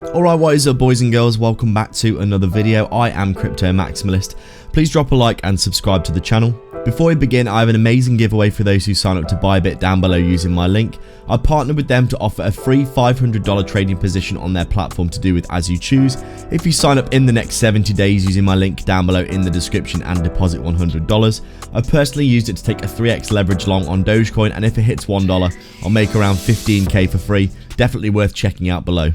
Alright, what is up boys and girls, welcome back to another video. I am Crypto Maximalist. Please drop a like and subscribe to the channel. Before we begin, I have an amazing giveaway for those who sign up to ByBit down below using my link. I partnered with them to offer a free $500 trading position on their platform to do with as you choose. If you sign up in the next 70 days using my link down below in the description and deposit $100. I personally used it to take a 3x leverage long on Dogecoin, and if it hits $1, I'll make around 15k for free. Definitely worth checking out below.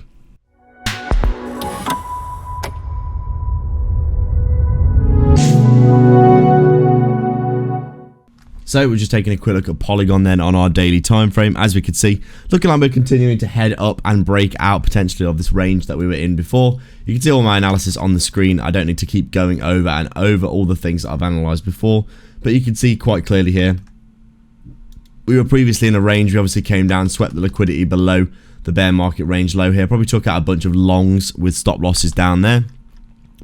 So we're just taking a quick look at Polygon then on our daily time frame. As we can see, looking like we're continuing to head up and break out potentially of this range that we were in before. You can see all my analysis on the screen. I don't need to keep going over and over all the things that I've analyzed before, but you can see quite clearly here we were previously in a range. We obviously came down, swept the liquidity below the bear market range low here, probably took out a bunch of longs with stop losses down there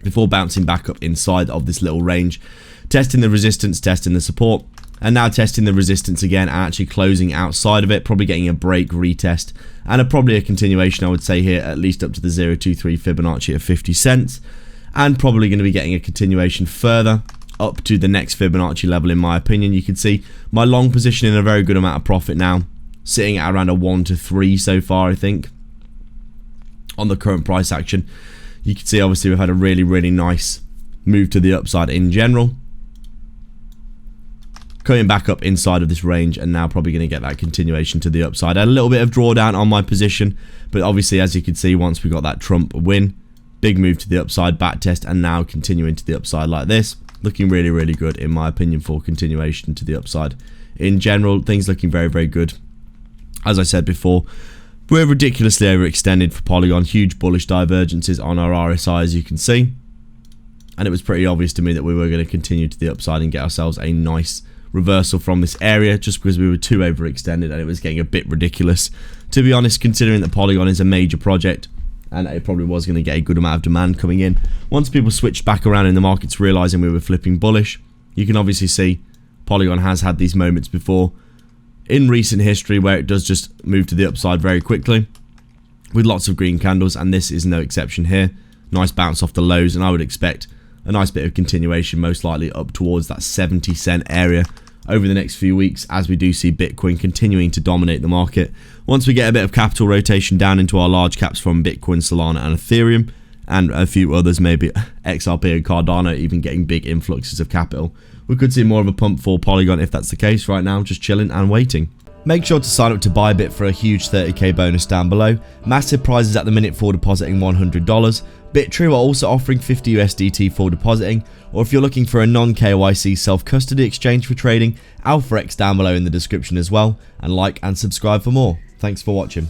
before bouncing back up inside of this little range, testing the resistance, testing the support, and now testing the resistance again and actually closing outside of it, probably getting a break retest and probably a continuation, I would say here, at least up to the 0.23 Fibonacci at 50 cents, and probably going to be getting a continuation further up to the next Fibonacci level. In my opinion, you can see my long position in a very good amount of profit now, sitting at around a 1 to 3 so far, I think, on the current price action. You can see obviously we've had a really nice move to the upside in general, coming back up inside of this range, and now probably going to get that continuation to the upside. I had a little bit of drawdown on my position, but obviously as you can see, once we got that Trump win, big move to the upside, back test, and now continuing to the upside like this, looking really good in my opinion for continuation to the upside. In general, things looking very good. As I said before, we're ridiculously overextended for Polygon, huge bullish divergences on our RSI as you can see, and it was pretty obvious to me that we were going to continue to the upside and get ourselves a nice reversal from this area, just because we were too overextended and it was getting a bit ridiculous, to be honest, considering that Polygon is a major project and it probably was going to get a good amount of demand coming in. Once people switched back around in the markets realizing we were flipping bullish, you can obviously see Polygon has had these moments before in recent history where it does just move to the upside very quickly with lots of green candles, and this is no exception here. Nice bounce off the lows, and I would expect a nice bit of continuation, most likely up towards that 70 cent area over the next few weeks, as we do see Bitcoin continuing to dominate the market. Once we get a bit of capital rotation down into our large caps from Bitcoin, Solana and Ethereum, and a few others, maybe XRP and Cardano even getting big influxes of capital, we could see more of a pump for Polygon if that's the case. Right now, just chilling and waiting. Make sure to sign up to ByBit for a huge 30k bonus down below. Massive prizes at the minute for depositing $100. BitTrue are also offering 50 USDT for depositing, or if you're looking for a non-KYC self-custody exchange for trading, AlphaX down below in the description as well, and like and subscribe for more. Thanks for watching.